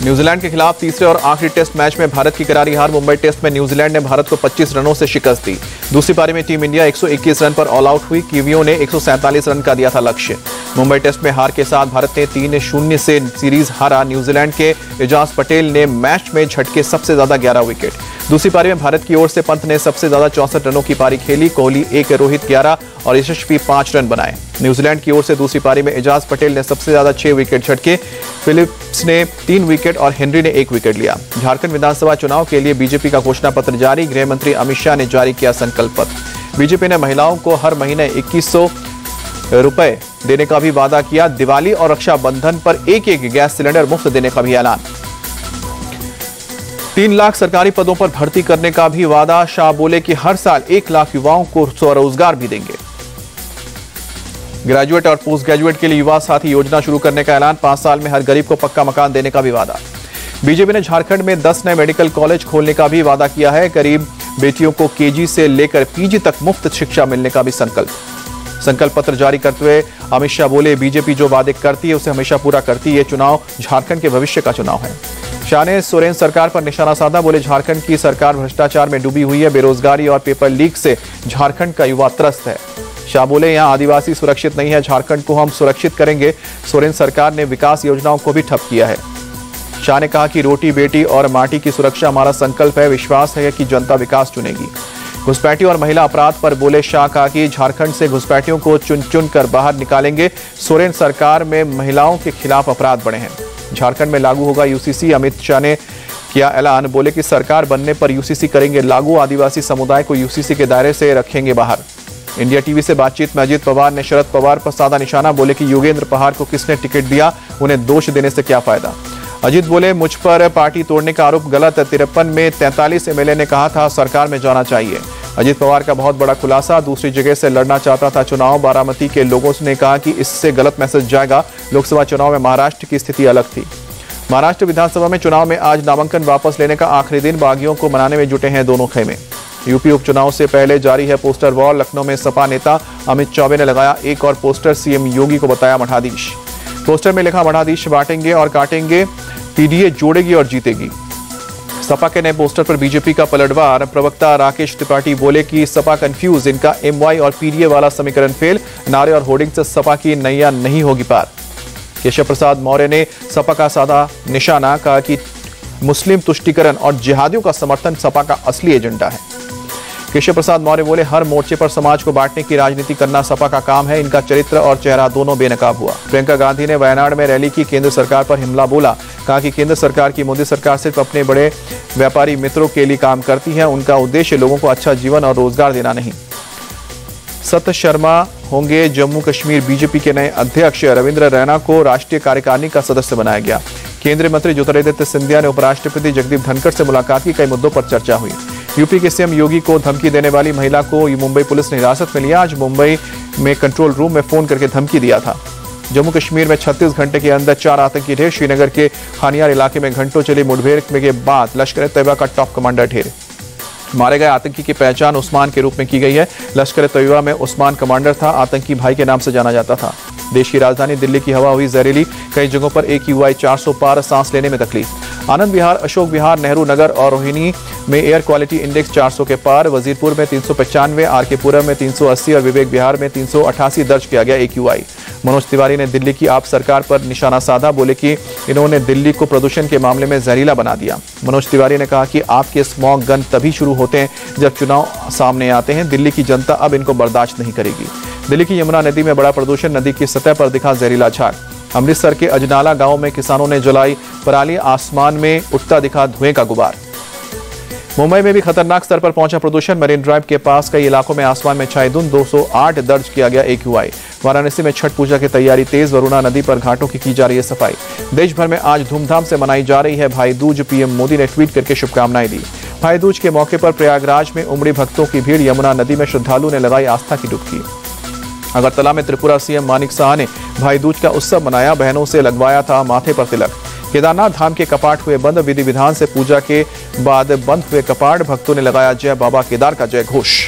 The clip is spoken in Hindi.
न्यूजीलैंड के खिलाफ तीसरे और आखिरी टेस्ट मैच में भारत की करारी हार। मुंबई टेस्ट में न्यूजीलैंड ने भारत को 25 रनों से शिकस्त दी। दूसरी पारी में टीम इंडिया 121 रन पर ऑल आउट हुई। कीवियों ने 147 रन का दिया था लक्ष्य। मुंबई टेस्ट में हार के साथ भारत ने 3-0 से सीरीज हारा। न्यूजीलैंड के एजाज पटेल ने मैच में झटके सबसे ज्यादा 11 विकेट। दूसरी पारी में भारत की ओर से पंत ने सबसे ज्यादा 64 रनों की पारी खेली। कोहली 1, रोहित 11 और यशस्वी 5 रन बनाए। न्यूजीलैंड की ओर से दूसरी पारी में एजाज पटेल ने सबसे ज्यादा 6 विकेट झटके। फिलिप्स ने 3 विकेट और हेनरी ने 1 विकेट लिया। झारखंड विधानसभा चुनाव के लिए बीजेपी का घोषणा पत्र जारी। गृह मंत्री अमित शाह ने जारी किया संकल्प पत्र। बीजेपी ने महिलाओं को हर महीने 2100 रुपए देने का भी वादा किया। दिवाली और रक्षाबंधन पर एक गैस सिलेंडर मुफ्त देने का भी ऐलान। 3 लाख सरकारी पदों पर भर्ती करने का भी वादा। शाह बोले कि हर साल 1 लाख युवाओं को स्वरोजगार भी देंगे। ग्रेजुएट और पोस्ट ग्रेजुएट के लिए युवा साथी योजना शुरू करने का ऐलान। 5 साल में हर गरीब को पक्का मकान देने का भी वादा। बीजेपी ने झारखंड में 10 नए मेडिकल कॉलेज खोलने का भी वादा किया है। करीब बेटियों को केजी से लेकर पीजी तक मुफ्त शिक्षा मिलने का भी संकल्प पत्र जारी करते हुए अमित शाह बोले, बीजेपी जो वादे करती है उसे हमेशा पूरा करती है। ये चुनाव झारखंड के भविष्य का चुनाव है। शाह ने सोरेन सरकार पर निशाना साधा। बोले, झारखंड की सरकार भ्रष्टाचार में डूबी हुई है। बेरोजगारी और पेपर लीक से झारखंड का युवा त्रस्त है। शाह बोले, यहां आदिवासी सुरक्षित नहीं है, झारखंड को हम सुरक्षित करेंगे। सोरेन सरकार ने विकास योजनाओं को भी ठप किया है। शाह ने कहा कि रोटी बेटी और माटी की सुरक्षा हमारा संकल्प है। विश्वास है कि जनता विकास चुनेगी। घुसपैठी और महिला अपराध पर बोले शाह, कहा कि झारखंड से घुसपैठियों को चुन चुन कर बाहर निकालेंगे। सोरेन सरकार में महिलाओं के खिलाफ अपराध बढ़े हैं। झारखंड में लागू होगा यूसीसी। अमित शाह ने किया ऐलान। बोले कि सरकार बनने पर यूसीसी करेंगे लागू। आदिवासी समुदाय को यूसीसी के दायरे से रखेंगे बाहर। इंडिया टीवी से बातचीत में अजित पवार ने शरद पवार पर साधा निशाना। बोले कि योगेंद्र पहाड़ को किसने टिकट दिया, उन्हें दोष देने से क्या फायदा। अजित बोले, मुझ पर पार्टी तोड़ने का आरोप गलत। 53 में 43 एमएलए ने कहा था सरकार में जाना चाहिए। अजित पवार का बहुत बड़ा खुलासा। दूसरी जगह से लड़ना चाहता था चुनाव। बारामती के लोगों ने कहा कि इससे गलत मैसेज जाएगा। लोकसभा चुनाव में महाराष्ट्र की स्थिति अलग थी। महाराष्ट्र विधानसभा में चुनाव में आज नामांकन वापस लेने का आखिरी दिन। बागियों को मनाने में जुटे हैं दोनों खेमे। यूपी उपचुनाव से पहले जारी है पोस्टर वॉर। लखनऊ में सपा नेता अमित चौबे ने लगाया एक और पोस्टर। सीएम योगी को बताया मठाधीश। पोस्टर में लिखा, मठाधीश बांटेंगे और काटेंगे, पीडीए जोड़ेगी और जीतेगी। सपा के नए पोस्टर पर बीजेपी का पलटवार। प्रवक्ता राकेश त्रिपाठी बोले कि सपा कंफ्यूज, इनका एमवाई और पीडीए वाला समीकरण फेल। नारे और होर्डिंग से सपा की नैया नहीं होगी पार। केशव प्रसाद मौर्य ने सपा का साधा निशाना। कहा कि मुस्लिम तुष्टीकरण और जिहादियों का समर्थन सपा का असली एजेंडा है। केशव प्रसाद मौर्य बोले, हर मोर्चे पर समाज को बांटने की राजनीति करना सपा का काम है। इनका चरित्र और चेहरा दोनों बेनकाब हुआ। प्रियंका गांधी ने वायनाड में रैली की। केंद्र सरकार पर हमला बोला। कहा कि केंद्र सरकार की मोदी सरकार सिर्फ अपने बड़े व्यापारी मित्रों के लिए काम करती है। उनका उद्देश्य लोगों को अच्छा जीवन और रोजगार देना नहीं। सत शर्मा होंगे जम्मू कश्मीर बीजेपी के नए अध्यक्ष। रविंद्र रैना को राष्ट्रीय कार्यकारिणी का सदस्य बनाया गया। केंद्रीय मंत्री ज्योतिरादित्य सिंधिया ने उपराष्ट्रपति जगदीप धनखड़ से मुलाकात की। कई मुद्दों पर चर्चा हुई। यूपी के सीएम योगी को धमकी देने वाली महिला को मुंबई पुलिस ने हिरासत में लिया। आज मुंबई में कंट्रोल रूम में फोन करके धमकी दिया था। जम्मू कश्मीर में 36 घंटे के अंदर 4 आतंकी ढेर। श्रीनगर के खानियार इलाके में घंटों चली मुठभेड़ के बाद लश्कर तैयबा का टॉप कमांडर ढेर। मारे गए आतंकी की पहचान उस्मान के रूप में की गई है। लश्कर तैयबा में उस्मान कमांडर था। आतंकी भाई के नाम से जाना जाता था। देश की राजधानी दिल्ली की हवा हुई जहरीली। कई जगहों पर AQI 400 पार। सांस लेने में तकलीफ। आनंद विहार, अशोक विहार, नेहरू नगर और रोहिणी में एयर क्वालिटी इंडेक्स 400 के पार। वजीरपुर में 395, RK-पुरम में 380 और विवेक विहार में 388 दर्ज किया गया AQI। मनोज तिवारी ने दिल्ली की आप सरकार पर निशाना साधा। बोले कि इन्होंने दिल्ली को प्रदूषण के मामले में जहरीला बना दिया। मनोज तिवारी ने कहा कि आपके स्मॉग गन तभी शुरू होते हैं जब चुनाव सामने आते हैं। दिल्ली की जनता अब इनको बर्दाश्त नहीं करेगी। दिल्ली की यमुना नदी में बड़ा प्रदूषण। नदी की सतह पर दिखा जहरीला झाग। अमृतसर के अजनाला गांव में किसानों ने जलाई पराली। आसमान में उठता दिखा धुएं का गुबार। मुंबई में भी खतरनाक स्तर पर पहुंचा प्रदूषण। मरीन ड्राइव के पास कई इलाकों में आसमान में छाई धुंध। 208 दर्ज किया गया AQI। वाराणसी में छठ पूजा की तैयारी तेज। वरुणा नदी पर घाटों की जा रही है सफाई। देश भर में आज धूमधाम से मनाई जा रही है भाई दूज। पीएम मोदी ने ट्वीट करके शुभकामनाएं दी। भाई दूज के मौके पर प्रयागराज में उमड़ी भक्तों की भीड़। यमुना नदी में श्रद्धालु ने लगाई आस्था की डुबकी। अगरतला में त्रिपुरा सीएम मानिक साह ने भाई दूज का उत्सव मनाया। बहनों से लगवाया था माथे पर तिलक। केदारनाथ धाम के कपाट हुए बंद। विधि विधान से पूजा के बाद बंद हुए कपाट। भक्तों ने लगाया जय बाबा केदार का जय घोष।